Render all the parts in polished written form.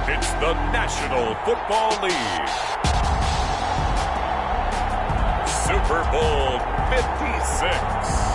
It's the National Football League. Super Bowl 56.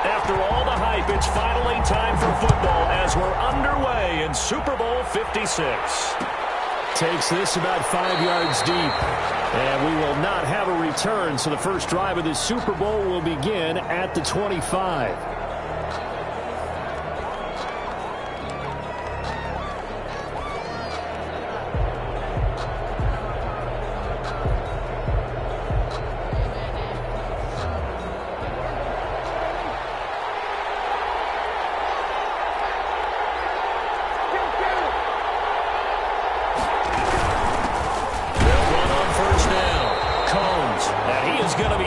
After all the hype, it's finally time for football as we're underway in Super Bowl 56. Takes this about 5 yards deep. And we will not have a return, so the first drive of this Super Bowl will begin at the 25.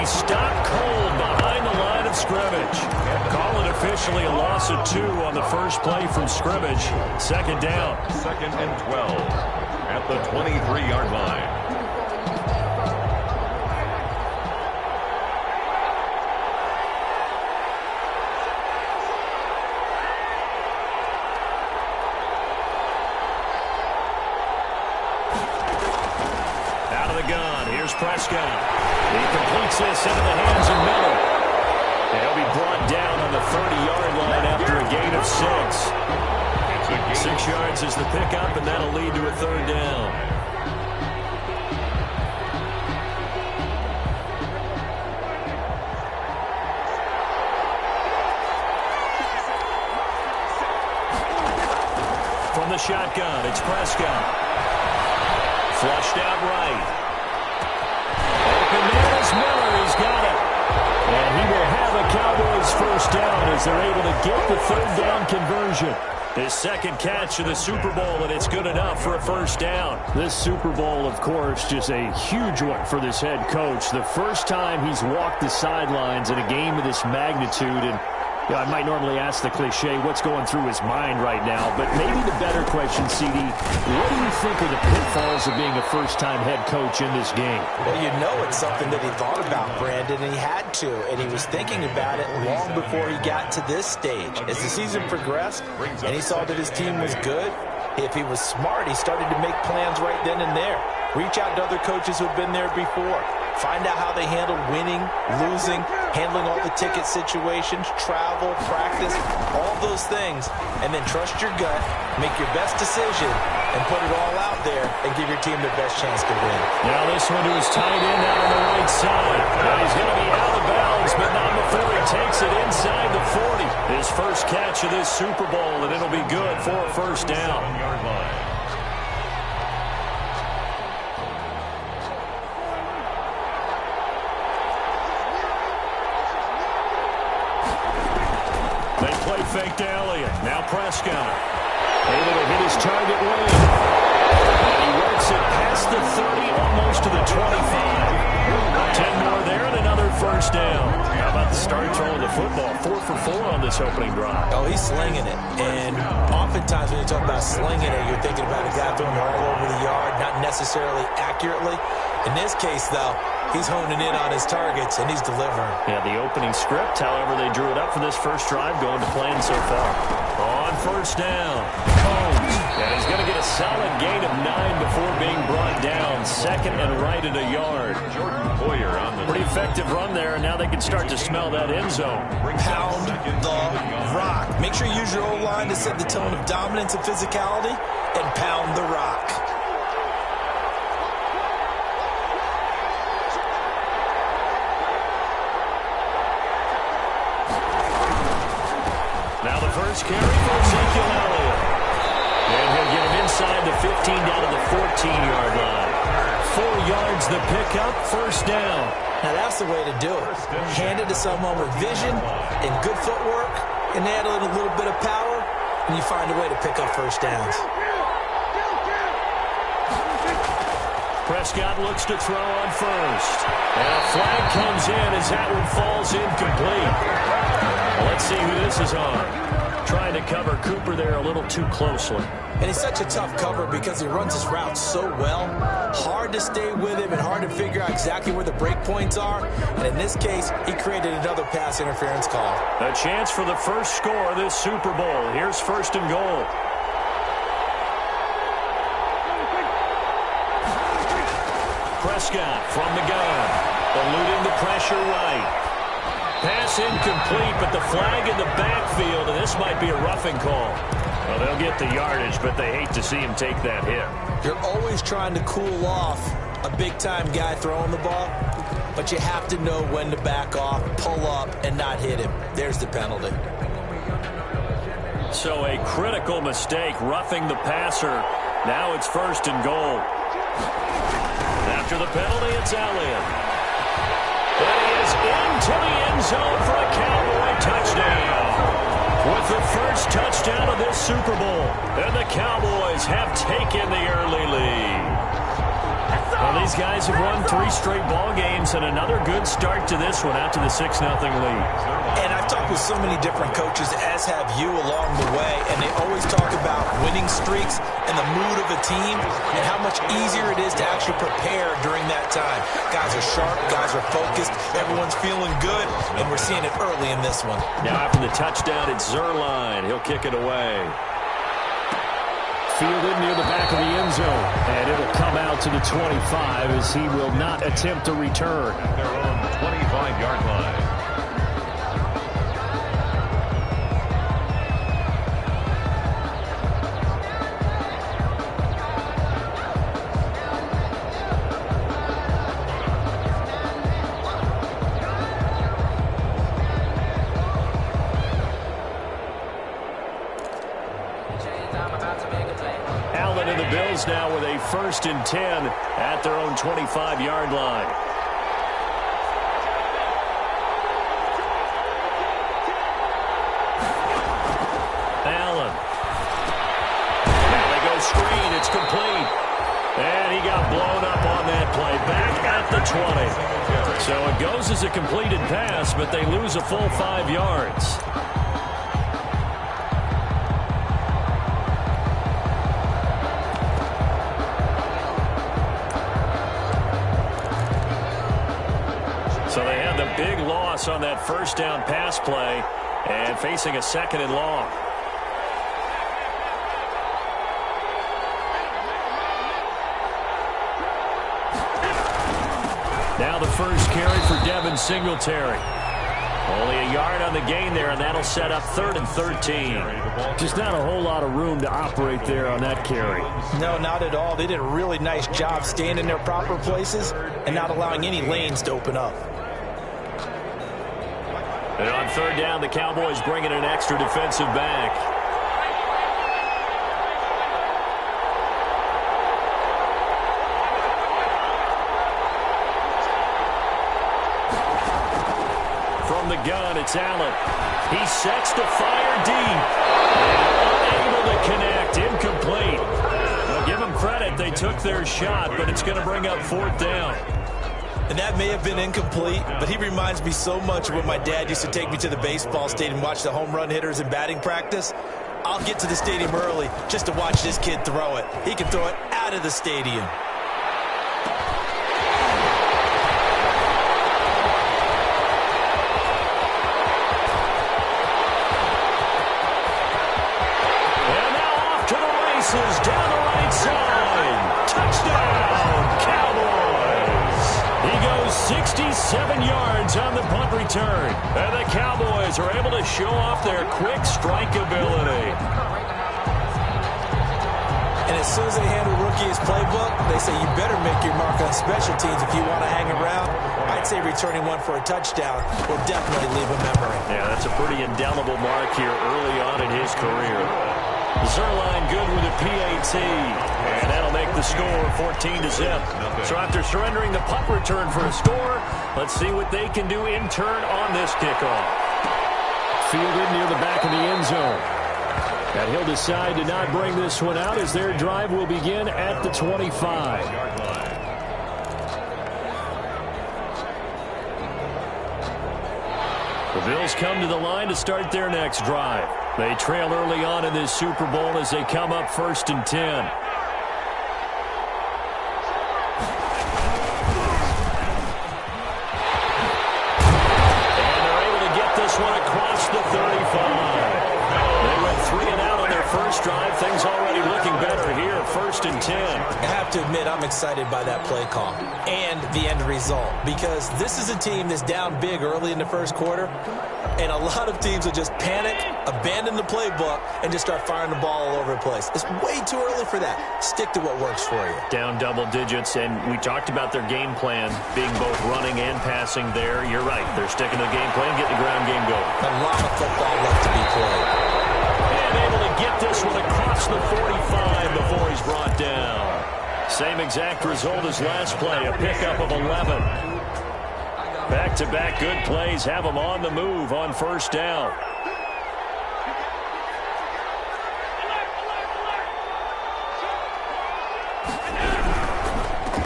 Stopped cold behind the line of scrimmage. Call it officially a loss of 2 on the first play from scrimmage. Second down. 2nd and 12 at the 23-yard line. Out of the gun. Here's Prescott. He completes this into the hands of Miller. He'll be brought down on the 30-yard line after a gain of 6. 6 yards is the pickup, and that'll lead to a third down. From the shotgun, it's Prescott. Flushed out right. And there's Miller. He's got it. And he will have a Cowboys first down as they're able to get the third down conversion. His second catch of the Super Bowl, and it's good enough for a first down. This Super Bowl, of course, just a huge one for this head coach. The first time he's walked the sidelines in a game of this magnitude. And I might normally ask the cliche, what's going through his mind right now? But maybe the better question, CD, what do you think are the pitfalls of being a first-time head coach in this game? Well, you know it's something that he thought about, Brandon, and he had to. And he was thinking about it long before he got to this stage. As the season progressed and he saw that his team was good, if he was smart, he started to make plans right then and there. Reach out to other coaches who have been there before. Find out how they handle winning, losing, handling all the ticket situations, travel, practice, all those things. And then trust your gut, make your best decision, and put it all out there and give your team the best chance to win. Now this one to his tight end out on the right side. Now he's going to be out of bounds, but not before he takes it inside the 40. His first catch of this Super Bowl, and it'll be good for a first down. They play fake to Elliott. Now Prescott. Able to hit his target lane. And he works it past the 30, almost to the 25. 10 more there and another first down. How about the start throwing the football? 4 for 4 on this opening drive. Oh, he's slinging it. And oftentimes when you talk about slinging it, you're thinking about a guy throwing it all over the yard, not necessarily accurately. In this case, though, he's honing in on his targets, and he's delivering. Yeah, the opening script, however, they drew it up for this first drive, going to plan so far. On first down, Combs. And he's going to get a solid gain of 9 before being brought down. Second and right at a yard. Jordan Poyer on the pretty effective run there, and now they can start to smell that end zone. Pound the rock. Make sure you use your O-line to set the tone of dominance and physicality, and pound the rock. Now the first carry for Ezekiel Elliott. And he'll get him inside the 15 down to the 14-yard line. 4 yards the pickup, first down. Now that's the way to do it. Hand it to someone with vision and good footwork, and add a little bit of power, and you find a way to pick up first downs. Prescott looks to throw on first. And a flag comes in as that one falls incomplete. Well, let's see who this is on. Trying to cover Cooper there a little too closely. And he's such a tough cover because he runs his routes so well. Hard to stay with him and hard to figure out exactly where the break points are. And in this case, he created another pass interference call. A chance for the first score of this Super Bowl. Here's first and goal. Prescott from the gun, eluding the pressure right. Pass incomplete, but the flag in the backfield, and this might be a roughing call. Well, they'll get the yardage, but they hate to see him take that hit. You're always trying to cool off a big-time guy throwing the ball, but you have to know when to back off, pull up, and not hit him. There's the penalty. So a critical mistake, roughing the passer. Now it's first and goal. After the penalty, it's Elliott. And he is into the end zone for a Cowboy touchdown. With the first touchdown of this Super Bowl, and the Cowboys have taken the early lead. Well, these guys have won 3 straight ball games, and another good start to this one out to the 6-0 lead. And I've talked with so many different coaches, as have you along the way, and they always talk about winning streaks and the mood of a team and how much easier it is to actually prepare during that time. Guys are sharp, guys are focused, everyone's feeling good, and we're seeing it early in this one. Now after the touchdown, it's Zuerlein. He'll kick it away. Fielded near the back of the end zone, and it'll come out to the 25 as he will not attempt to return. At their own 25-yard line. Now with a 1st and 10 at their own 25-yard line. Allen. Now they go screen. It's complete. And he got blown up on that play. Back at the 20. So it goes as a completed pass, but they lose a full 5 yards. So they had the big loss on that first down pass play and facing a 2nd and long. Now the first carry for Devin Singletary. Only a yard on the gain there, and that'll set up 3rd and 13. Just not a whole lot of room to operate there on that carry. No, not at all. They did a really nice job staying in their proper places and not allowing any lanes to open up. And on 3rd down, the Cowboys bring in an extra defensive back. From the gun, it's Allen. He sets to fire deep. And unable to connect. Incomplete. Well, give them credit. They took their shot, but it's going to bring up 4th down. And that may have been incomplete, but he reminds me so much of when my dad used to take me to the baseball stadium and watch the home run hitters in batting practice. I'll get to the stadium early just to watch this kid throw it. He can throw it out of the stadium. And now off to the races down the right side. Touchdown, Cowboys. He goes 67 yards on the punt return. And the Cowboys are able to show off their quick strike ability. And as soon as they hand a rookie his playbook, they say you better make your mark on special teams if you want to hang around. I'd say returning one for a touchdown will definitely leave a memory. Yeah, that's a pretty indelible mark here early on in his career. Zuerlein good with a PAT, and that'll make the score 14-0. So after surrendering the punt return for a score, let's see what they can do in turn on this kickoff. Fielded near the back of the end zone. And he'll decide to not bring this one out as their drive will begin at the 25. Bills come to the line to start their next drive. They trail early on in this Super Bowl as they come up 1st and 10. Across the 35. They went 3 and out on their first drive. Things already looking better here, 1st and 10. I have to admit, I'm excited by that play call and the end result, because this is a team that's down big early in the first quarter, and a lot of teams will just panic, abandon the playbook, and just start firing the ball all over the place. It's way too early for that. Stick to what works for you. Down double digits, and we talked about their game plan being both running and passing there. You're right. They're sticking to the game plan, getting the ground game going. A lot of football left to be played. And able to get this one across the 45 before he's brought down. Same exact result as last play, a pickup of 11. Back-to-back good plays have them on the move on 1st down.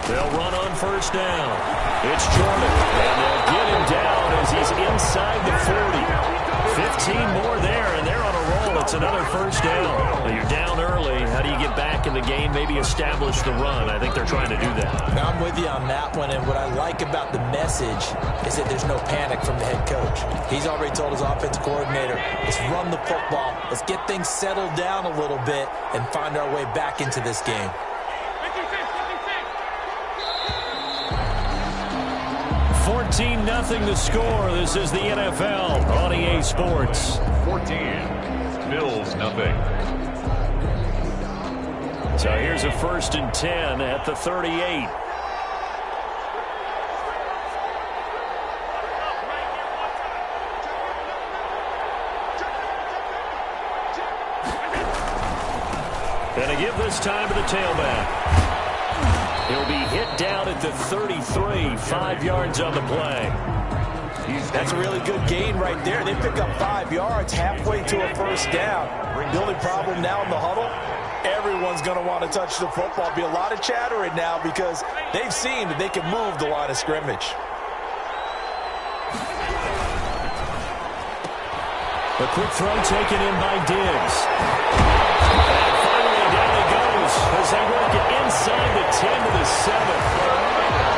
They'll run on 1st down. It's Jordan, and they'll get him down as he's inside the 40. 15 more there, and they're on a roll. It's another 1st down. Well, you're down early. How do you get back in the game, maybe establish the run? I think they're trying to do that. Now, I'm with you on that one, and what I like about the message is that there's no panic from the head coach. He's already told his offensive coordinator, let's run the football. Let's get things settled down a little bit and find our way back into this game. 14-0 the score. This is the NFL on EA Sports. 14. Bills nothing. So here's a 1st and 10 at the 38. Gonna give this time to the tailback. He'll be hit down at the 33, 5 yards on the play. That's a really good gain right there. They pick up 5 yards halfway to a 1st down. The only problem now in the huddle, everyone's going to want to touch the football. Be a lot of chattering now because they've seen that they can move the line of scrimmage. A quick throw taken in by Diggs. And finally down he goes as they work it inside the 10 to the 7.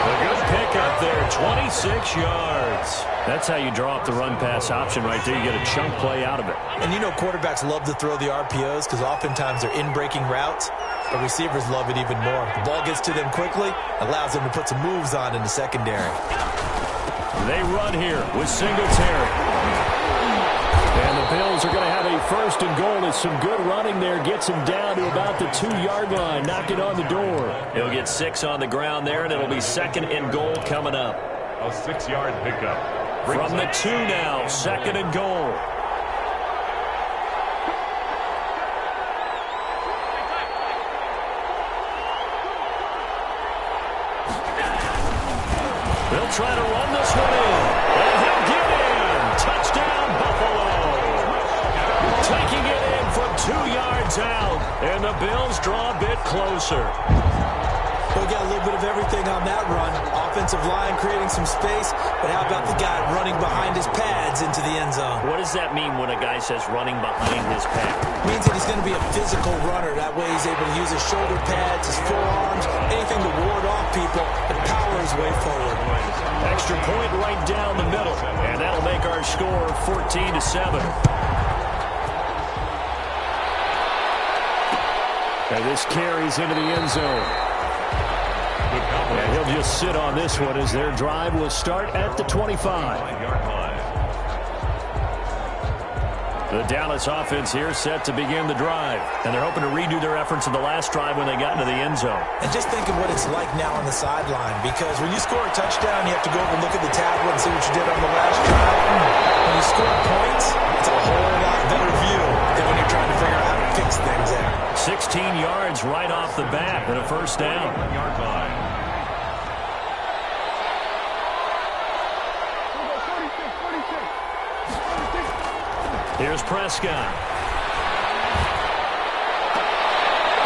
A good pickup there, 26 yards. That's how you draw up the run-pass option right there. You get a chunk play out of it. And you know quarterbacks love to throw the RPOs because oftentimes they're in-breaking routes. But receivers love it even more. The ball gets to them quickly, allows them to put some moves on in the secondary. They run here with Singletary. And the Bills are going to have a 1st and goal. It's some good running there. Gets him down to about the 2-yard line. Knock it on the door. He'll get 6 on the ground there, and it'll be 2nd and goal coming up. A 6-yard pickup. From the 2 now, 2nd and goal. They'll try to run this one in. And he'll get in. Touchdown, Buffalo. Taking it in from 2 yards out. And the Bills draw a bit closer. We got a little bit of everything on that run. Offensive line creating some space, but how about the guy running behind his pads into the end zone? What does that mean when a guy says running behind his pad? It means that he's going to be a physical runner. That way he's able to use his shoulder pads, his forearms, anything to ward off people and power his way forward. Extra point right down the middle, and that'll make our score 14-7. And this carries into the end zone. And he'll just sit on this one as their drive will start at the 25. The Dallas offense here set to begin the drive. And they're hoping to redo their efforts in the last drive when they got into the end zone. And just think of what it's like now on the sideline, because when you score a touchdown, you have to go over and look at the tablet and see what you did on the last drive. When you score points, it's a whole lot better view than when you're trying to figure out how to fix things there. 16 yards right off the bat and a 1st down. 1-yard line. Here's Prescott.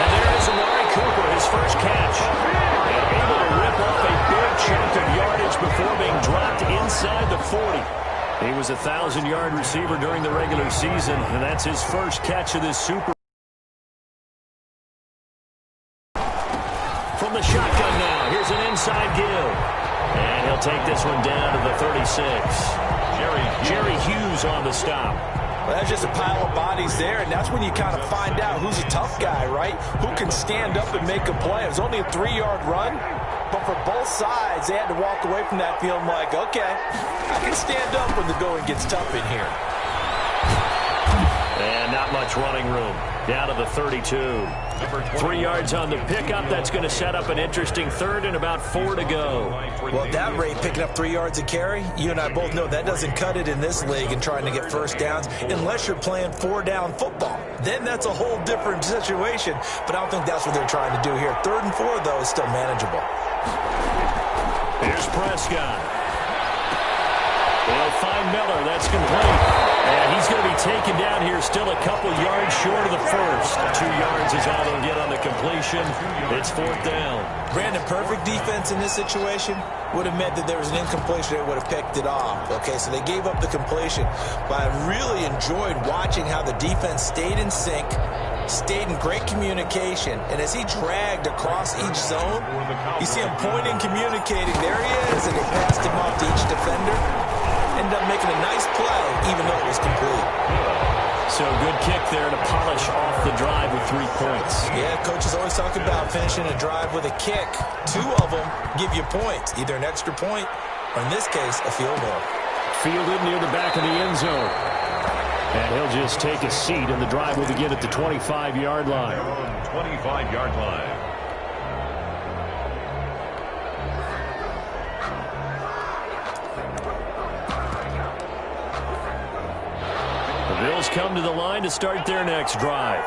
And there is Amari Cooper, his first catch. And able to rip off a big chunk of yardage before being dropped inside the 40. He was a 1,000-yard receiver during the regular season, and that's his first catch of this Super Bowl. From the shotgun now, here's an inside give. And he'll take this one down to the 36. Jerry Hughes on the stop. Well, that's just a pile of bodies there, and that's when you kind of find out who's a tough guy, right? Who can stand up and make a play. It was only a 3-yard run, but for both sides, they had to walk away from that feeling like, okay, I can stand up when the going gets tough in here. And not much running room. Down to the 32. 3 yards on the pickup. That's going to set up an interesting third and about 4 to go. Well, at that rate, picking up 3 yards a carry, you and I both know that doesn't cut it in this league and trying to get first downs unless you're playing 4-down football. Then that's a whole different situation, but I don't think that's what they're trying to do here. 3rd and 4, though, is still manageable. Here's Prescott. They'll find Miller. That's complete. And he's going to be taken down here still a couple yards short of the first. 2 yards is all they'll get on the completion. It's 4th down. Brandon, perfect defense in this situation would have meant that there was an incompletion. They would have picked it off. Okay, so they gave up the completion. But I really enjoyed watching how the defense stayed in sync, stayed in great communication, and as he dragged across each zone, you see him pointing, communicating. There he is, and they passed him off to each defender. Ended up making a nice play, even though it was complete. So good kick there to polish off the drive with 3 points. Yeah, coaches always talk about finishing a drive with a kick. 2 of them give you points, either an extra point or, in this case, a field goal. Fielded near the back of the end zone. And he'll just take a seat, and the drive will begin at the 25-yard line. 25-yard line. Bills come to the line to start their next drive.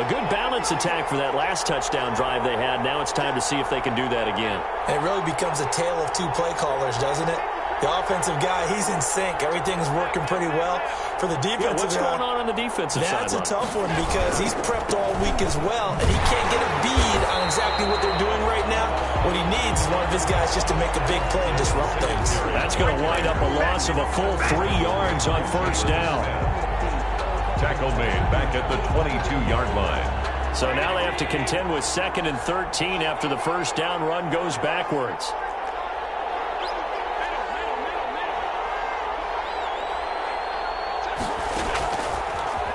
A good balance attack for that last touchdown drive they had. Now it's time to see if they can do that again. It really becomes a tale of 2 play callers, doesn't it? The offensive guy, he's in sync. Everything's working pretty well. For the defensive what's going on the defensive side? That's a tough one because he's prepped all week as well, and he can't get a bead on exactly what they're doing right now. What he needs is one of his guys just to make a big play and disrupt things. That's going to wind up a loss of a full 3 yards on 1st down. Tackle made back at the 22-yard line. So now they have to contend with 2nd and 13 after the 1st down run goes backwards.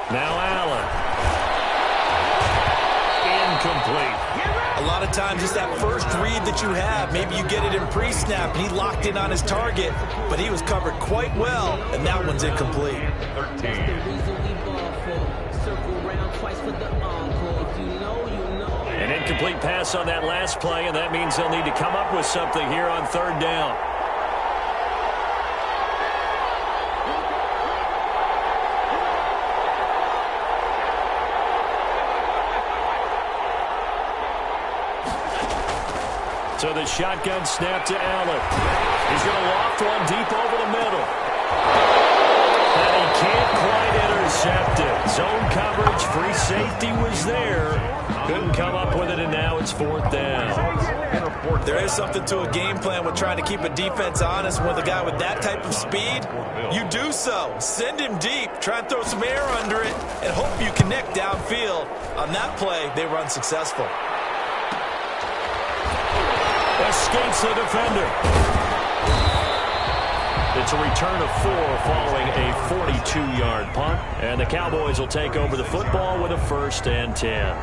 Now Allen. Incomplete. A lot of times it's that first read that you have. Maybe you get it in pre-snap, and he locked in on his target, but he was covered quite well, and that one's incomplete. 13. An incomplete pass on that last play, and that means they'll need to come up with something here on 3rd down. So the shotgun snap to Allen. He's going to loft one deep over the middle. And he can't quite intercept it. Zone coverage, free safety was there. Couldn't come up with it, and now it's 4th down. There is something to a game plan with trying to keep a defense honest with a guy with that type of speed. You do so. Send him deep. Try and throw some air under it and hope you connect downfield. On that play, they run successful. Escapes the defender. It's a return of 4 following a 42-yard punt. And the Cowboys will take over the football with a 1st and 10.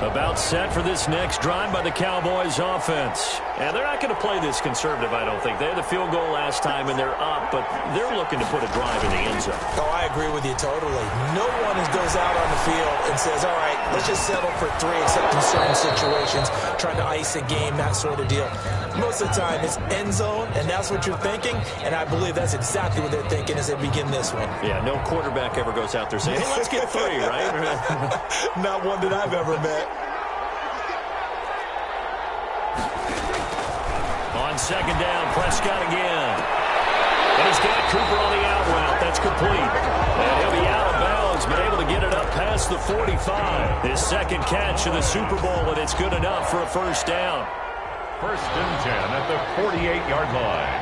About set for this next drive by the Cowboys offense. And they're not going to play this conservative, I don't think. They had the field goal last time, and they're up, but they're looking to put a drive in the end zone. Oh, I agree with you totally. No one goes out on the field and says, all right, let's just settle for 3, except in certain situations, trying to ice a game, that sort of deal. Most of the time, it's end zone, and that's what you're thinking, and I believe that's exactly what they're thinking as they begin this one. Yeah, no quarterback ever goes out there saying, hey, let's get 3, right? Not one that I've ever met. On 2nd down, Prescott again. And he's got Cooper on the out route. That's complete. And he'll be out of bounds, but able to get it up past the 45. His 2nd catch of the Super Bowl, and it's good enough for a 1st down. First and 10 at the 48-yard line.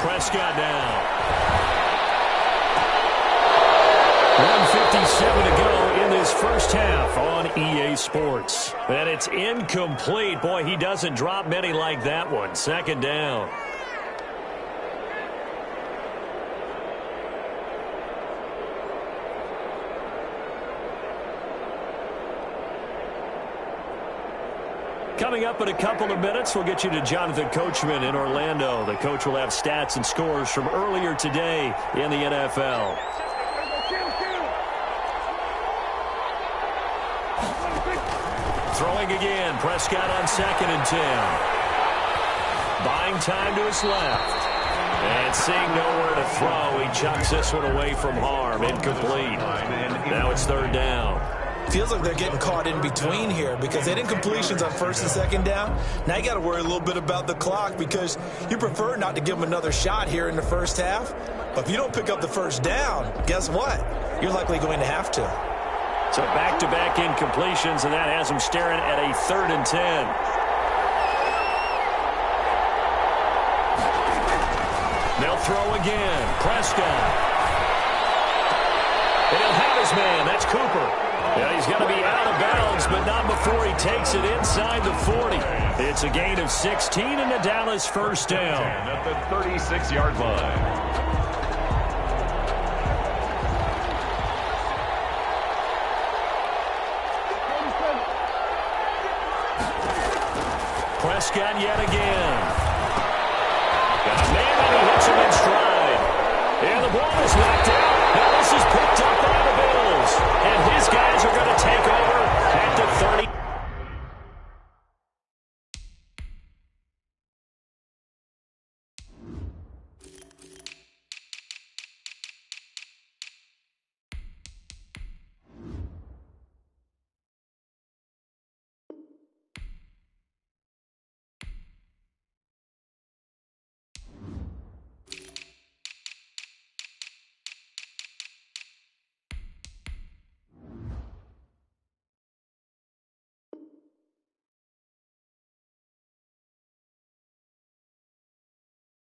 Prescott down. 1:57 to go in this first half on EA Sports. And it's incomplete. Boy, he doesn't drop many like that one. Second down. Coming up in a couple of minutes, we'll get you to Jonathan Coachman in Orlando. The coach will have stats and scores from earlier today in the NFL. Throwing again, Prescott on 2nd and 10. Buying time to his left. And seeing nowhere to throw, he chucks this one away from harm. Incomplete. Now it's 3rd down. Feels like they're getting caught in between here because they didn't incompletions on 1st and 2nd down. Now you got to worry a little bit about the clock because you prefer not to give them another shot here in the first half. But if you don't pick up the 1st down, guess what? You're likely going to have to. So back-to-back incompletions, and that has them staring at a 3rd and 10. They'll throw again. Prescott. And he'll have his man. That's Cooper. Yeah, he's got to be out of bounds, but not before he takes it inside the 40. It's a gain of 16 and a Dallas first down. At the 36-yard line. Prescott yet again. Got a man and he hits him in stride. And the ball is knocked out. Now this is picked up by the Bills. And his guys are going to take over at the 30.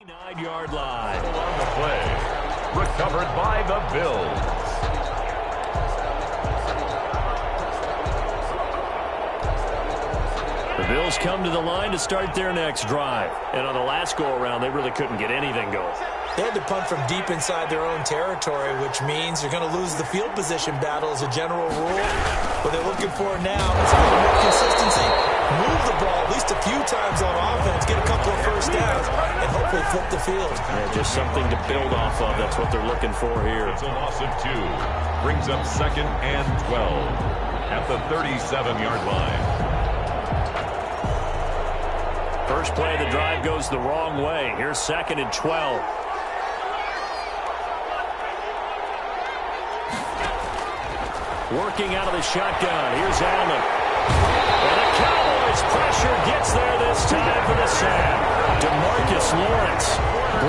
Nine-yard line. On the play. Recovered by the Bills. The Bills come to the line to start their next drive. And on the last go-around, they really couldn't get anything going. They had to punt from deep inside their own territory, which means you're going to lose the field position battle as a general rule. What they're looking for now is a little more consistency. Move the ball at least a few times on offense, get a couple of first downs, and hopefully flip the field. Yeah, just something to build off of. That's what they're looking for here. It's a loss of 2. Brings up 2nd and 12 at the 37-yard line. First play of the drive goes the wrong way. Here's 2nd and 12. Working out of the shotgun. Here's Allen. And the Cowboys pressure gets there this time for the sack. DeMarcus Lawrence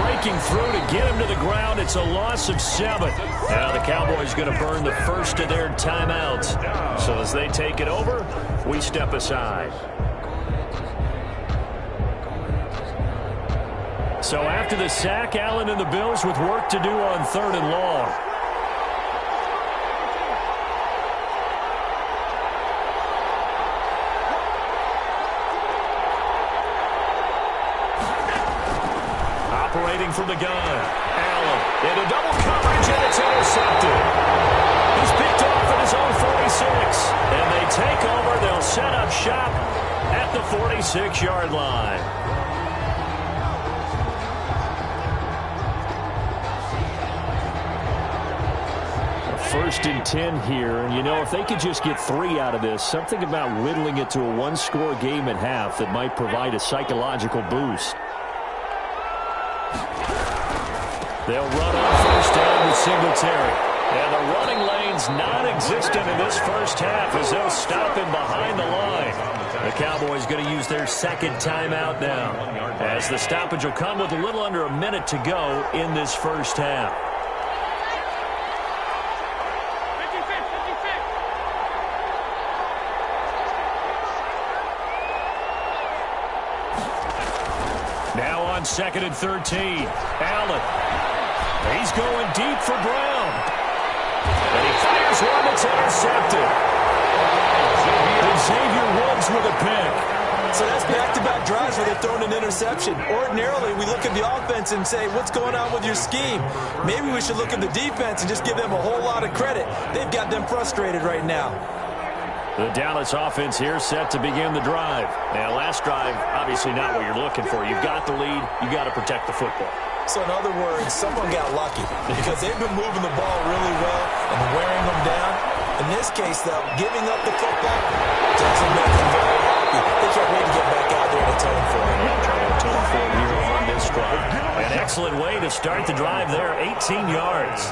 breaking through to get him to the ground. It's a loss of 7. Now the Cowboys going to burn the first of their timeouts. So as they take it over, we step aside. So after the sack, Allen and the Bills with work to do on 3rd and long. Operating from the gun. Allen into double coverage, and it's intercepted. He's picked off at his own 46. And they take over. They'll set up shop at the 46-yard line. First and 10 here, and you know, if they could just get 3 out of this, something about whittling it to a one-score game at half that might provide a psychological boost. They'll run on first down with Singletary. And the running lane's non-existent in this first half as they'll stop him behind the line. The Cowboys going to use their 2nd timeout now, as the stoppage will come with a little under a minute to go in this first half. on 2nd and 13. Allen. He's going deep for Brown. And he fires one that's intercepted. And Xavier Woods with a pick. So that's back-to-back drives where they're throwing an interception. Ordinarily, we look at the offense and say, what's going on with your scheme? Maybe we should look at the defense and just give them a whole lot of credit. They've got them frustrated right now. The Dallas offense here set to begin the drive. Now, last drive, obviously not what you're looking for. You've got the lead. You've got to protect the football. So, in other words, someone got lucky because they've been moving the ball really well and wearing them down. In this case, though, giving up the football doesn't make them very happy. They can't wait to get back out there and atone for it. Trying to atone for it here on this drive. An excellent way to start the drive there, 18 yards.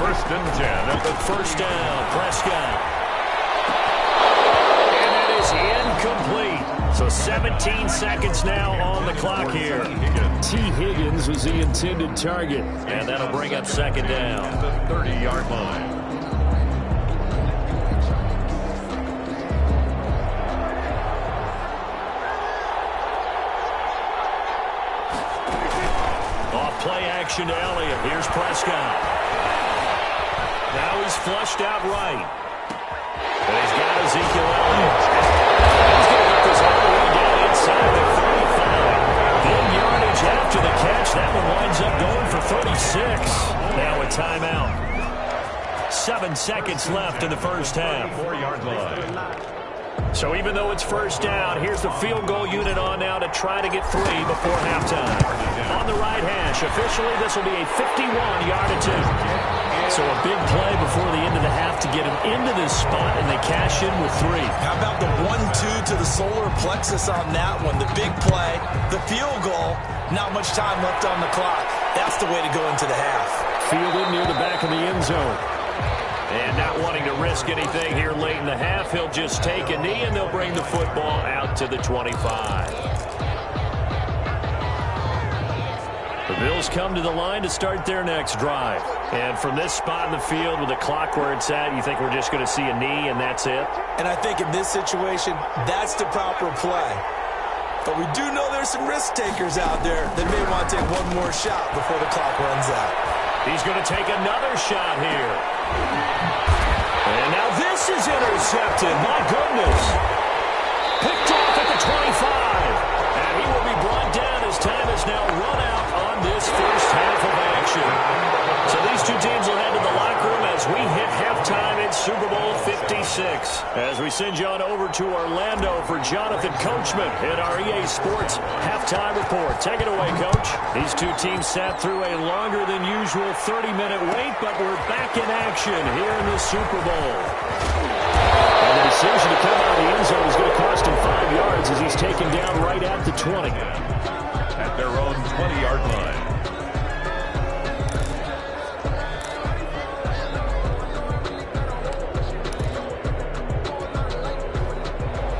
1st and 10 at the first down, Prescott. And that is incomplete. So 17 seconds now on the clock here. T. Higgins was the intended target. And that'll bring up 2nd down. at the 30-yard line. Off play action to Elliott. Here's Prescott. Now he's flushed out right. And he's got Ezekiel Elliott. He's going to get this all the way down inside the 35. Good yardage after the catch. That one winds up going for 36. Now a timeout. 7 seconds left in the first half. 4-yard line. So even though it's first down, here's the field goal unit on now to try to get 3 before halftime. On the right hash, officially this will be a 51-yard attempt. So a big play before the end of the half to get him into this spot, and they cash in with 3. How about the 1-2 to the solar plexus on that one? The big play, the field goal, not much time left on the clock. That's the way to go into the half. Fielded near the back of the end zone. And not wanting to risk anything here late in the half, he'll just take a knee, and they'll bring the football out to the 25. The Bills come to the line to start their next drive. And from this spot in the field with the clock where it's at, you think we're just going to see a knee and that's it? And I think in this situation, that's the proper play. But we do know there's some risk takers out there that may want to take one more shot before the clock runs out. He's going to take another shot here. And now this is intercepted. My goodness. Picked off at the 25. And he will be brought down as time is now run out on this first half of action. So these two teams will head to the locker room as we hit halftime in Super Bowl 56. As we send you on over to Orlando for Jonathan Coachman in our EA Sports halftime report. Take it away, Coach. These two teams sat through a longer than usual 30-minute wait, but we're back in action here in the Super Bowl. And the decision to come out of the end zone is going to cost him 5 yards as he's taken down right at the 20. At their own 20-yard line.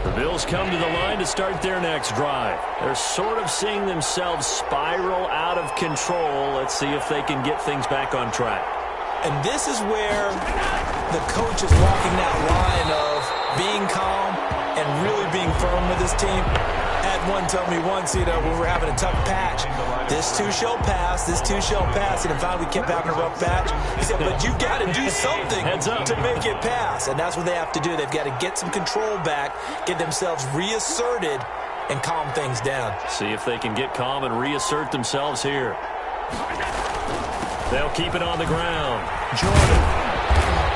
The Bills come to the line to start their next drive. They're sort of seeing themselves spiral out of control. Let's see if they can get things back on track. And this is where the coach is walking that line of being calm and really being firm with his team. Had one tell me once, when we're having a tough patch, this too shall pass, this too shall pass. And finally we kept having a rough patch. He said, but you've got to do something to make it pass. And that's what they have to do. They've got to get some control back, get themselves reasserted, and calm things down. See if they can get calm and reassert themselves here. They'll keep it on the ground. Jordan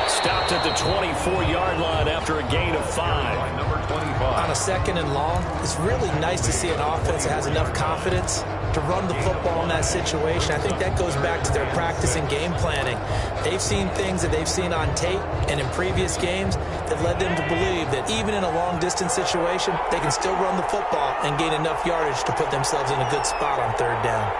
stopped at the 24-yard line after a gain of 5. Number 25. On a 2nd and long, it's really nice to see an offense that has enough confidence to run the football in that situation. I think that goes back to their practice and game planning. They've seen things that they've seen on tape and in previous games that led them to believe that even in a long-distance situation, they can still run the football and gain enough yardage to put themselves in a good spot on 3rd down.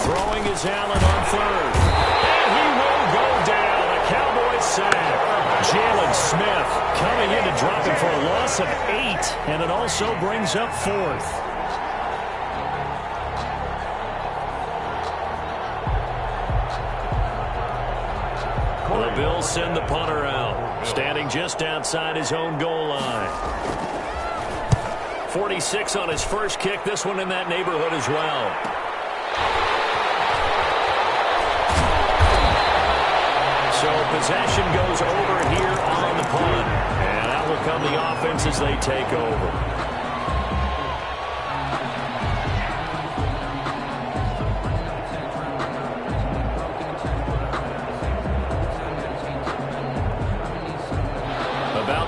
Throwing is Allen on 3rd. And he will go down. A Cowboys sack. Jalen Smith coming in to drop him for a loss of 8. And it also brings up 4th. the Bills send the punter out, standing just outside his own goal line. 46 on his first kick. This one in that neighborhood as well. So possession goes over here on the punt. And out will come the offense as they take over.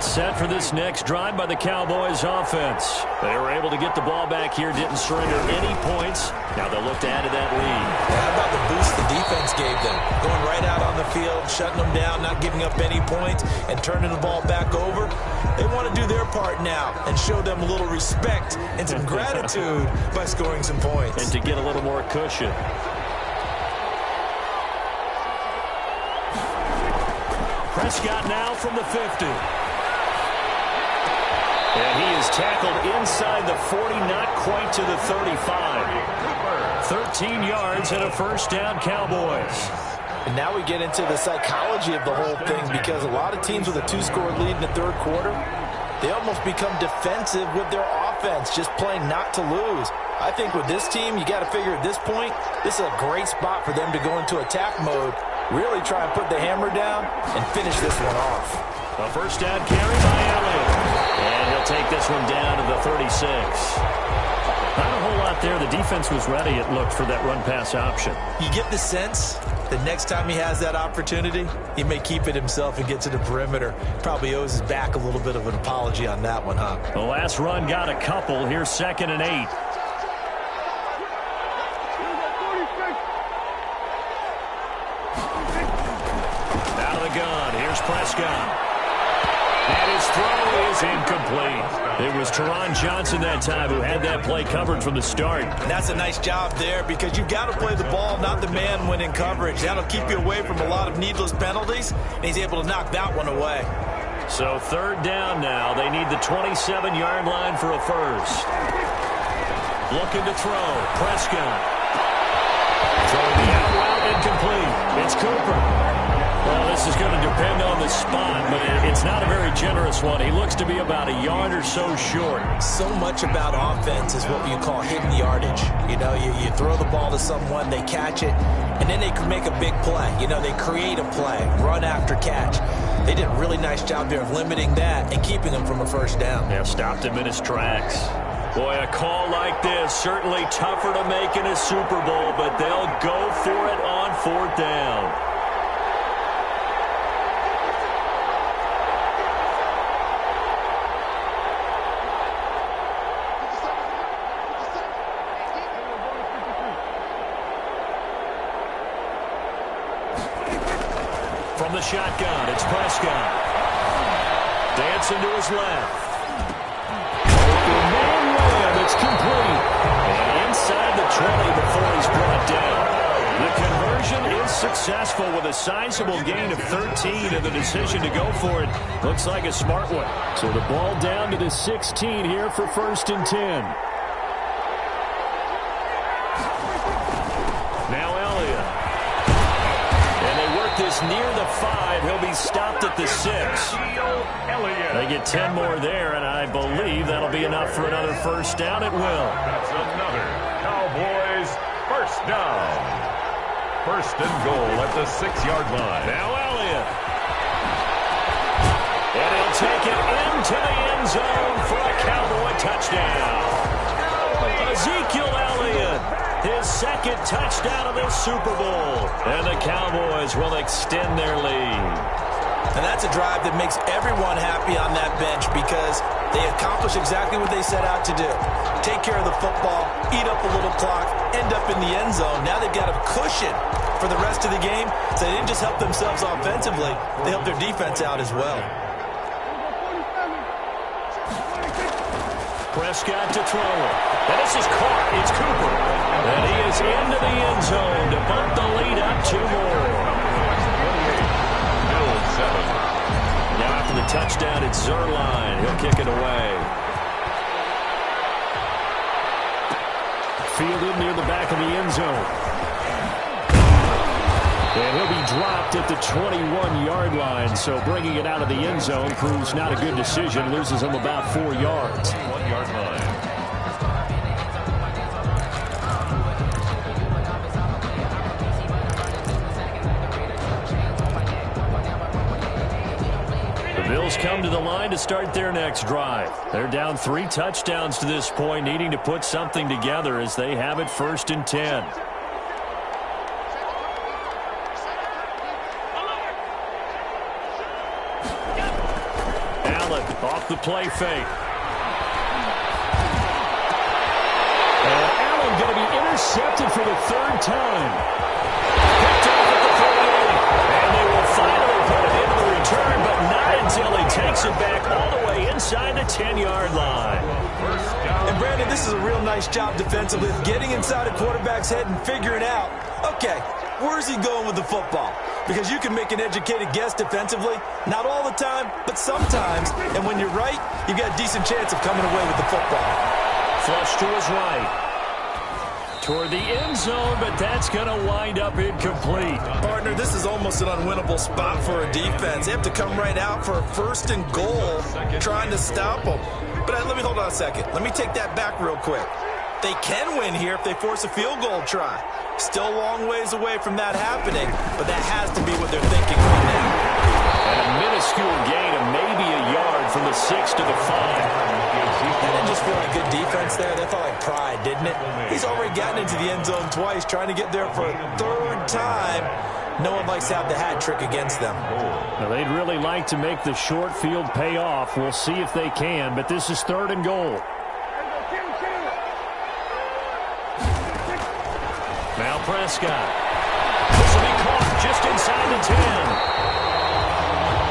Set for this next drive by the Cowboys offense. They were able to get the ball back here, didn't surrender any points. Now they'll look to add to that lead. How about the boost the defense gave them? Going right out on the field, shutting them down, not giving up any points, and turning the ball back over. They want to do their part now and show them a little respect and some gratitude by scoring some points. And to get a little more cushion. Prescott now from the 50. And he is tackled inside the 40, not quite to the 35. 13 yards and a first down, Cowboys. And now we get into the psychology of the whole thing, because a lot of teams with a 2-score lead in the third quarter, they almost become defensive with their offense, just playing not to lose. I think with this team, you got to figure at this point, this is a great spot for them to go into attack mode, really try and put the hammer down and finish this one off. A first down carry by Elliott. And he'll take this one down to the 36. Not a whole lot there. The defense was ready, it looked, for that run-pass option. You get the sense that next time he has that opportunity, he may keep it himself and get to the perimeter. Probably owes his back a little bit of an apology on that one, huh? The last run got a couple. Here's 2nd and 8. Out of the gun. Here's Prescott. And his throw is incomplete. It was Teron Johnson that time who had that play covered from the start. And that's a nice job there, because you've got to play the ball, not the man when in coverage. That'll keep you away from a lot of needless penalties, and he's able to knock that one away. So 3rd down now. They need the 27-yard line for a first. Looking to throw. Prescott. Throwing the out route incomplete. It's Cooper. Well, this is going to depend on the spot, but it's not a very generous one. He looks to be about a yard or so short. So much about offense is what you call hidden yardage. You know, you throw the ball to someone, they catch it, and then they can make a big play. You know, they create a play, run after catch. They did a really nice job there of limiting that and keeping him from a first down. Yeah, stopped him in his tracks. Boy, a call like this, certainly tougher to make in a Super Bowl, but they'll go for it on 4th down. From the shotgun, it's Prescott. Dancing to his left. Open man run, it's complete. And inside the 20 before he's brought down. The conversion is successful with a sizable gain of 13, and the decision to go for it looks like a smart one. So the ball down to the 16 here for 1st and 10. Now Elliott. This near the 5. He'll be stopped at the 6. They get 10 more there, and I believe that'll be enough for another first down. It will. That's another Cowboys first down. 1st and goal at the 6-yard line. Now Elliott. And he'll take it into the end zone for a Cowboy touchdown. Ezekiel Elliott. His 2nd touchdown of this Super Bowl. And the Cowboys will extend their lead. And that's a drive that makes everyone happy on that bench, because they accomplish exactly what they set out to do. Take care of the football, eat up a little clock, end up in the end zone. Now they've got a cushion for the rest of the game. So they didn't just help themselves offensively, they helped their defense out as well. Prescott to throw it. And this is caught. It's Cooper. And he is into the end zone to bump the lead up 2 more. Bills 7. Now after the touchdown, it's Zerline. He'll kick it away. Fielded near the back of the end zone. And he'll be dropped at the 21-yard line. So bringing it out of the end zone proves not a good decision. Loses him about 4 yards. 1-yard line. The Bills come to the line to start their next drive. They're down 3 touchdowns to this point, needing to put something together as they have it 1st and 10. Off the play fake. And Allen going to be intercepted for the 3rd time. Picked off at the 48. And they will finally put it into the return, but not until he takes it back all the way inside the 10-yard line. And Brandon, this is a real nice job defensively of getting inside a quarterback's head and figuring out, okay, where's he going with the football? Because you can make an educated guess defensively. Not all the time, but sometimes. And when you're right, you've got a decent chance of coming away with the football. Flush to his right. Toward the end zone, but that's going to wind up incomplete. Partner, this is almost an unwinnable spot for a defense. They have to come right out for a 1st and goal, trying to stop them. But let me hold on a second. Let me take that back real quick. They can win here if they force a field goal try. Still a long ways away from that happening, but that has to be what they're thinking right now. And a minuscule gain of maybe a yard from the 6 to the 5. That didn't just feel like good defense there. That felt like pride, didn't it? He's already gotten into the end zone twice, trying to get there for a 3rd time. No one likes to have the hat trick against them. Now, they'd really like to make the short field pay off. We'll see if they can, but this is 3rd and goal. Now Prescott. This will be caught just inside the 10.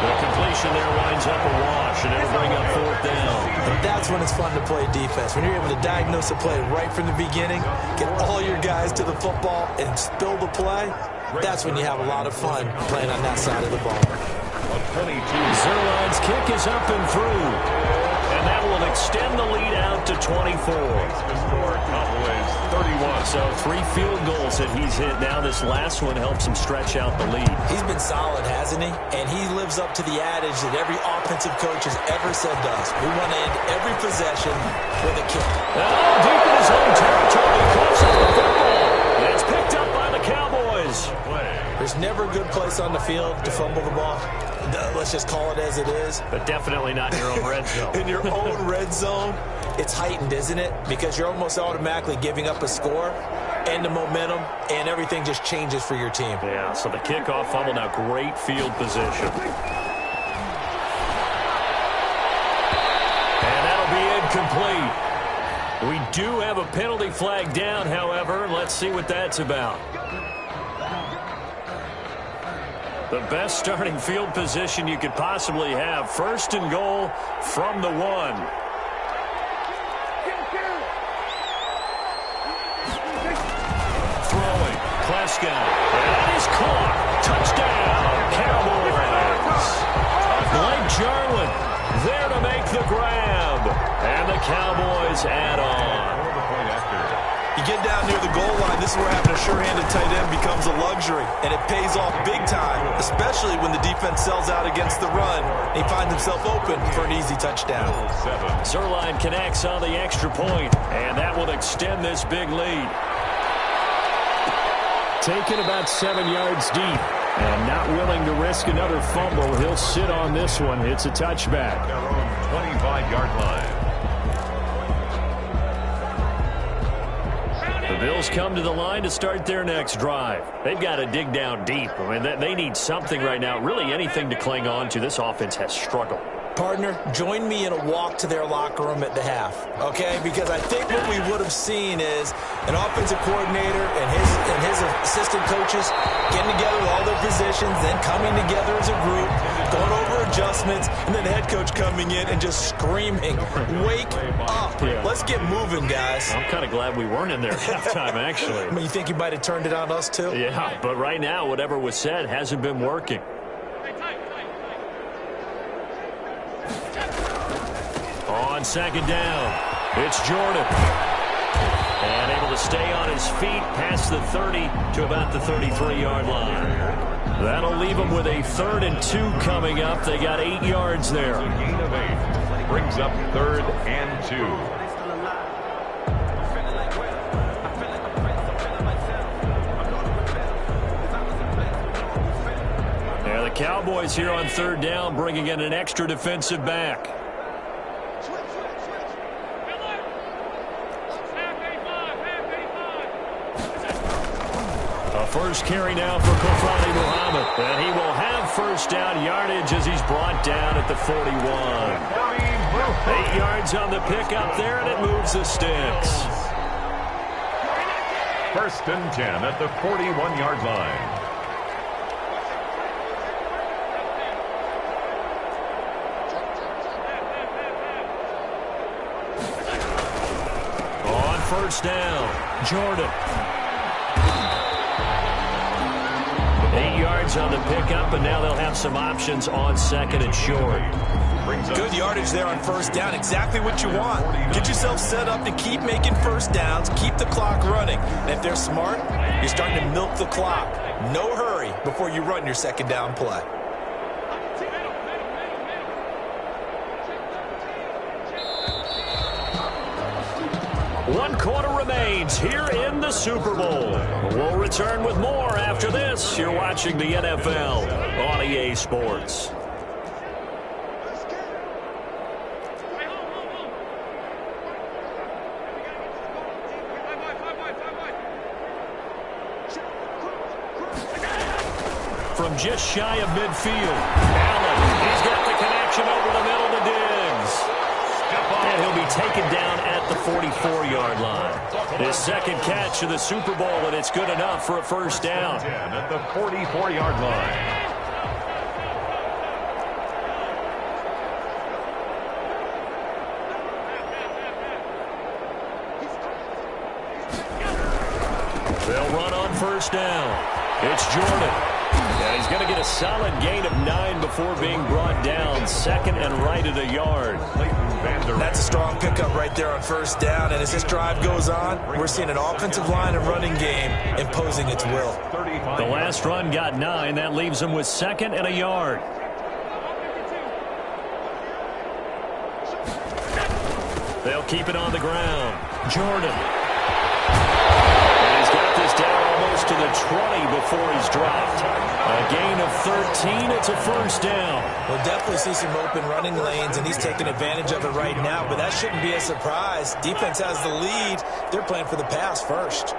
The completion there winds up a wash, and it'll bring up 4th down. But that's when it's fun to play defense. When you're able to diagnose a play right from the beginning, get all your guys to the football, and spill the play, that's when you have a lot of fun playing on that side of the ball. Zerline's kick is up and through. And that will extend the lead out to 24. Cowboys 31. So 3 field goals that he's hit now. This last one helps him stretch out the lead. He's been solid, hasn't he? And he lives up to the adage that every offensive coach has ever said to us. We want to end every possession with a kick. Oh, deep in his own territory. Coughs up the football. And it's picked up by the Cowboys. There's never a good place on the field to fumble the ball. Let's just call it as it is. But definitely not in your own red zone. In your own red zone, it's heightened, isn't it? Because you're almost automatically giving up a score and the momentum, and everything just changes for your team. Yeah, so the kickoff fumble, now great field position. And that'll be incomplete. We do have a penalty flag down, however. Let's see what that's about. The best starting field position you could possibly have. 1st and goal from the 1. Throwing. Prescott. That is caught. Touchdown, Cowboys. Blake Jarwin there to make the grab. And the Cowboys add on. You get down near the goal line, this is where having a sure-handed tight end becomes a luxury, and it pays off big time, especially when the defense sells out against the run, and he finds himself open for an easy touchdown. Zerline connects on the extra point, and that will extend this big lead. Taken about 7 yards deep, and not willing to risk another fumble. He'll sit on this one. It's a touchback. Their own 25-yard line. The Bills come to the line to start their next drive. They've got to dig down deep. I mean, they need something right now, really anything to cling on to. This offense has struggled. Partner, join me in a walk to their locker room at the half, okay? Because I think what we would have seen is an offensive coordinator and his assistant coaches getting together with all their positions, then coming together as a group, going over adjustments, and then the head coach coming in and just screaming, wake up. Yeah. Let's get moving, guys. I'm kind of glad we weren't in there at halftime, actually. I mean, you think he might have turned it on us, too? Yeah, but right now, whatever was said hasn't been working. On 2nd down, it's Jordan. And able to stay on his feet past the 30 to about the 33-yard line. That'll leave them with a 3rd and 2 coming up. They got 8 yards there. Gain of 8 brings up 3rd and 2. The Cowboys here on 3rd down, bringing in an extra defensive back. A first carry now for Kofani Muhammad. And he will have first down yardage as he's brought down at the 41. 8 yards on the pickup there, and it moves the sticks. 1st and 10 at the 41-yard line. First down, Jordan. 8 yards on the pickup, and now they'll have some options on 2nd and short. Good yardage there on 1st down. Exactly what you want. Get yourself set up to keep making first downs, keep the clock running. And if they're smart, you're starting to milk the clock. No hurry before you run your 2nd down play. One quarter remains here in the Super Bowl. We'll return with more after this. You're watching the NFL on EA Sports. From just shy of midfield, Allen, he's got the connection over the middle to Diggs. And he'll be taken down at the 44-yard line. His 2nd catch of the Super Bowl, and it's good enough for a first down. At the 44-yard line. They'll run on first down. It's Jordan. And he's going to get a solid gain of 9 before being brought down. 2nd and right at a yard. That's a strong pickup right there on first down. And as this drive goes on, we're seeing an offensive line and running game imposing its will. The last run got 9. That leaves him with 2nd and a yard. They'll keep it on the ground. Jordan. And he's got this down almost to the 20 before he's dropped. A gain of 13. It's a first down. We'll definitely see some open running lanes, and he's taking advantage of it right now, but that shouldn't be a surprise. Defense has the lead. They're playing for the pass first.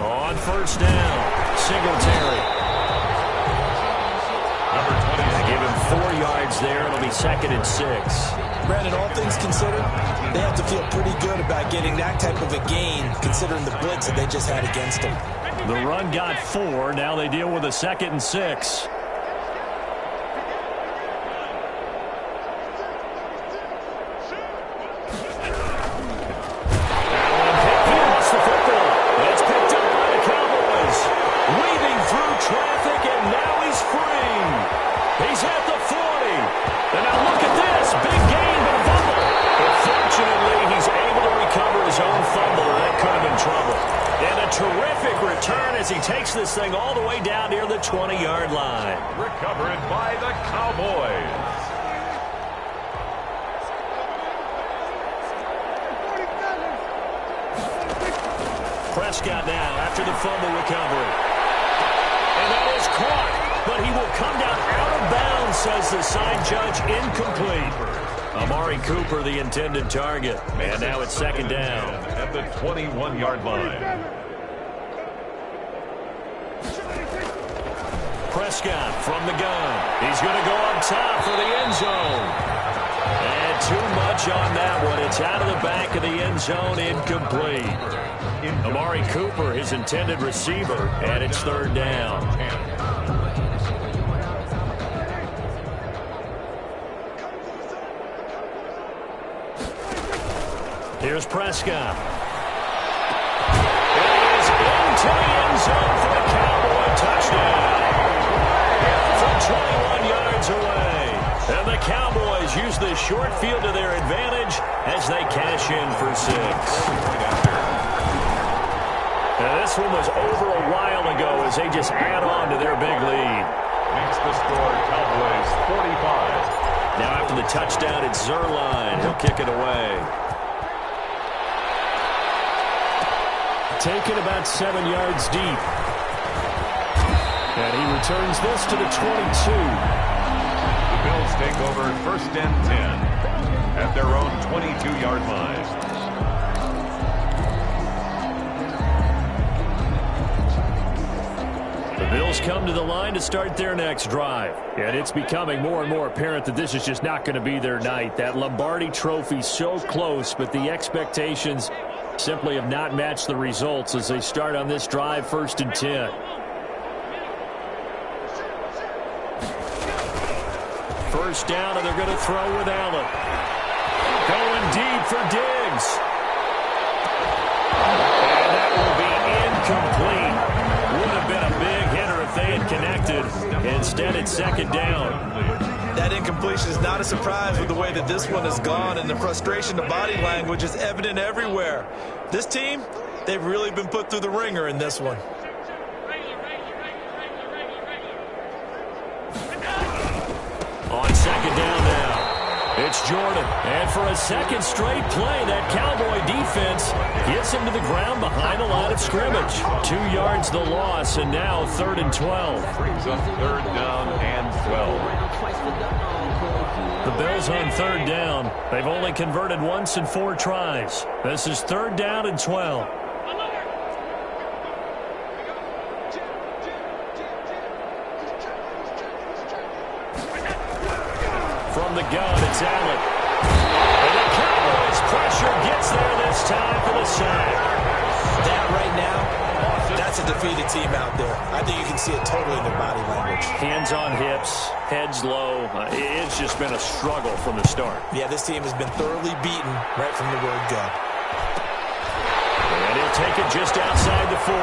On first down, Singletary. Number 20 to give him 4 yards there. It'll be 2nd and 6. Brandon, all things considered, they have to feel pretty good about getting that type of a gain, considering the blitz that they just had against them. The run got 4. Now they deal with a 2nd and 6. Terrific return as he takes this thing all the way down near the 20-yard line. Recovered by the Cowboys. Prescott now after the fumble recovery. And that is caught, but he will come down out of bounds, says the side judge, incomplete. Amari Cooper, the intended target. And now it's 2nd down. At the 21-yard line. Prescott from the gun. He's going to go up top for the end zone. And too much on that one. It's out of the back of the end zone, incomplete. Amari Cooper, his intended receiver, and it's 3rd down. Here's Prescott. It is into the end zone for the Cowboy touchdown. 21 yards away. And the Cowboys use the short field to their advantage as they cash in for 6. Now, this one was over a while ago as they just add on to their big lead. Makes the score Cowboys 45. Now after the touchdown, it's Zerline. He'll kick it away. Taken about 7 yards deep. And he returns this to the 22. The Bills take over 1st and 10 at their own 22-yard line. The Bills come to the line to start their next drive. And it's becoming more and more apparent that this is just not going to be their night. That Lombardi trophy so close, but the expectations simply have not matched the results as they start on this drive 1st and 10. First down, and they're going to throw with Allen. Going deep for Diggs. And that will be incomplete. Would have been a big hitter if they had connected. Instead, it's 2nd down. That incompletion is not a surprise with the way that this one has gone, and the frustration, the body language is evident everywhere. This team, they've really been put through the ringer in this one. On 2nd down now, it's Jordan. And for a second straight play, that Cowboy defense gets him to the ground behind the line of scrimmage. 2 yards the loss, and now 3rd and 12. Brings up 3rd down and 12. The Bills on 3rd down. They've only converted once in 4 tries. This is 3rd down and 12. From the gun, it's Allen. And the Cowboys pressure gets there this time for the sack. That right now, that's a defeated team out there. I think you can see it totally in their body language. Hands on hips, heads low. It's just been a struggle from the start. Yeah, this team has been thoroughly beaten right from the word go. And he'll take it just outside the 40.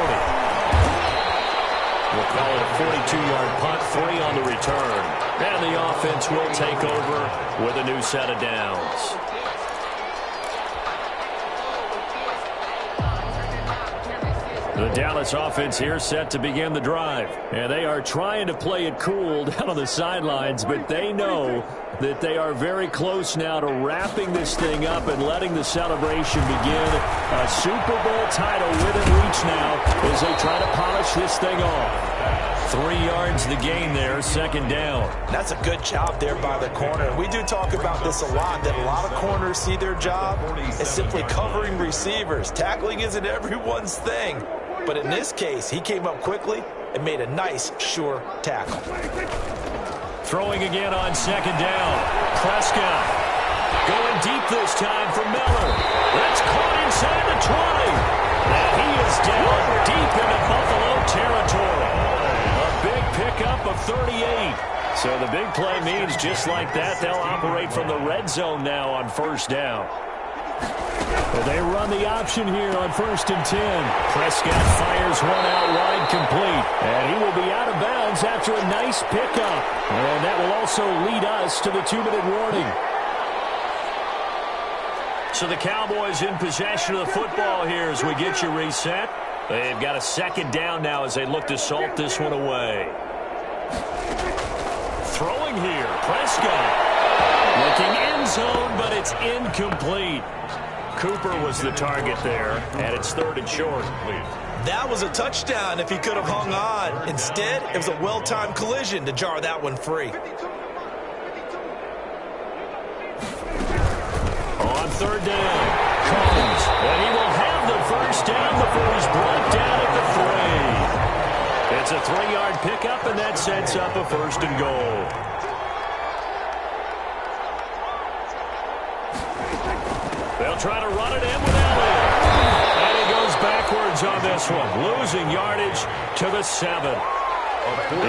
We'll call it a 42-yard punt, 3 on the return. And the offense will take over with a new set of downs. The Dallas offense here set to begin the drive. And they are trying to play it cool down on the sidelines, but they know that they are very close now to wrapping this thing up and letting the celebration begin. A Super Bowl title within reach now as they try to polish this thing off. 3 yards the gain there, 2nd down. That's a good job there by the corner. We do talk about this a lot, that a lot of corners see their job as simply covering receivers. Tackling isn't everyone's thing. But in this case, he came up quickly and made a nice, sure tackle. Throwing again on 2nd down. Prescott going deep this time for Miller. That's caught inside the 20. And he is down deep into Buffalo territory. A big pickup of 38. So the big play means just like that, they'll operate from the red zone now on 1st down. Well, they run the option here on 1st and 10. Prescott fires one out wide complete. And he will be out of bounds after a nice pickup. And that will also lead us to the 2-minute warning. So the Cowboys in possession of the football here as we get you reset. They've got a 2nd down now as they look to salt this one away. Throwing here, Prescott. Looking end zone, but it's incomplete. Cooper was the target there, and it's 3rd and short. That was a touchdown if he could have hung on. Instead, it was a well-timed collision to jar that one free. On 3rd down, Combs, and he will have the 1st down before he's brought down at the 3. It's a 3-yard pickup, and that sets up a 1st and goal. They'll try to run it in with Elliott. And he goes backwards on this one, losing yardage to the 7.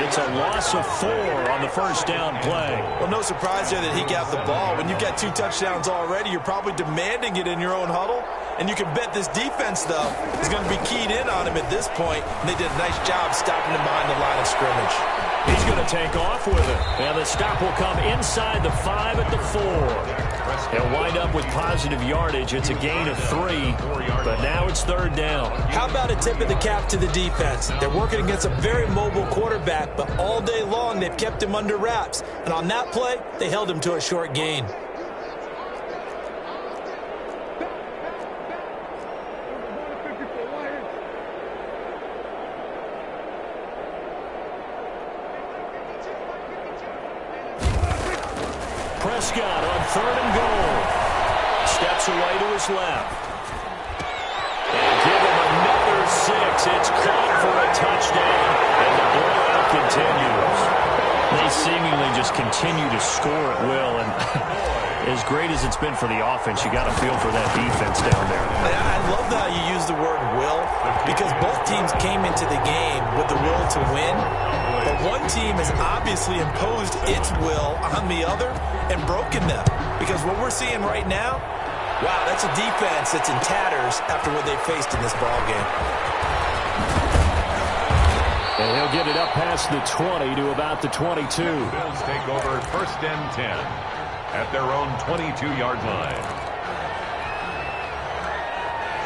It's a loss of 4 on the 1st down play. Well, no surprise there that he got the ball. When you've got 2 touchdowns already, you're probably demanding it in your own huddle. And you can bet this defense, though, is going to be keyed in on him at this point. And they did a nice job stopping him behind the line of scrimmage. He's going to take off with it. And the stop will come inside the 5 at the 4. He'll wind up with positive yardage. It's a gain of 3, but now it's 3rd down. How about a tip of the cap to the defense? They're working against a very mobile quarterback, but all day long they've kept him under wraps. And on that play, they held him to a short gain. Prescott on 3rd and goal. Steps away to his left. And give him another 6. It's caught for a touchdown, and the blowout continues. They seemingly just continue to score at will, and as great as it's been for the offense, you got to feel for that defense down there. I love how you use the word will, because both teams came into the game with the will to win, but one team has obviously imposed its will on the other and broken them. Because what we're seeing right now, wow, that's a defense that's in tatters after what they faced in this ball game. And he'll get it up past the 20 to about the 22. Bills take over 1st and 10 at their own 22-yard line.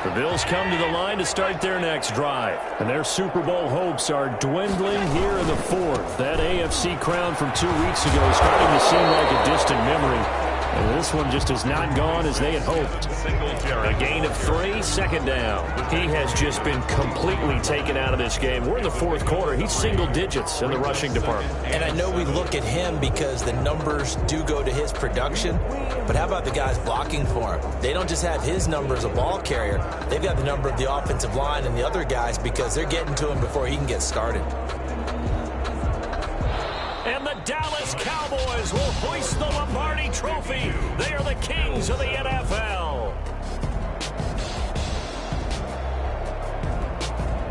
The Bills come to the line to start their next drive. And their Super Bowl hopes are dwindling here in the 4th. That AFC crown from 2 weeks ago is starting to seem like a distant memory. And this one just has not gone as they had hoped. A gain of 3, 2nd down. He has just been completely taken out of this game. We're in the 4th quarter. He's single digits in the rushing department. And I know we look at him because the numbers do go to his production. But how about the guys blocking for him? They don't just have his number as a ball carrier. They've got the number of the offensive line and the other guys because they're getting to him before he can get started. And the Dallas Cowboys will hoist the Lombardi Trophy. They are the kings of the NFL.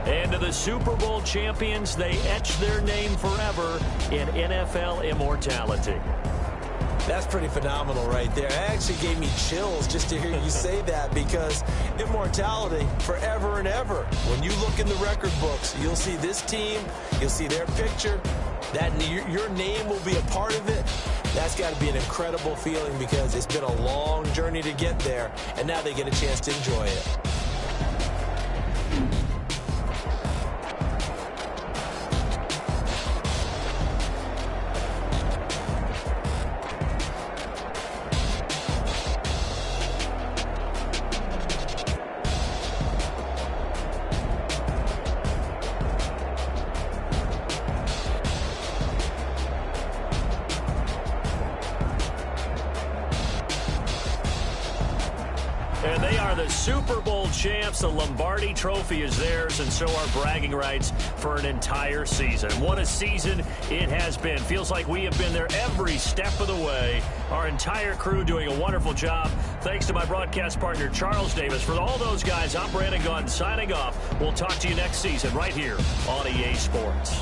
And to the Super Bowl champions, they etch their name forever in NFL immortality. That's pretty phenomenal right there. It actually gave me chills just to hear you say that, because immortality forever and ever. When you look in the record books, you'll see this team, you'll see their picture, that your name will be a part of it. That's got to be an incredible feeling, because it's been a long journey to get there, and now they get a chance to enjoy it. And they are the Super Bowl champs. The Lombardi Trophy is theirs, and so are bragging rights for an entire season. What a season it has been. Feels like we have been there every step of the way. Our entire crew doing a wonderful job. Thanks to my broadcast partner, Charles Davis. For all those guys, I'm Brandon Gaudin signing off. We'll talk to you next season right here on EA Sports.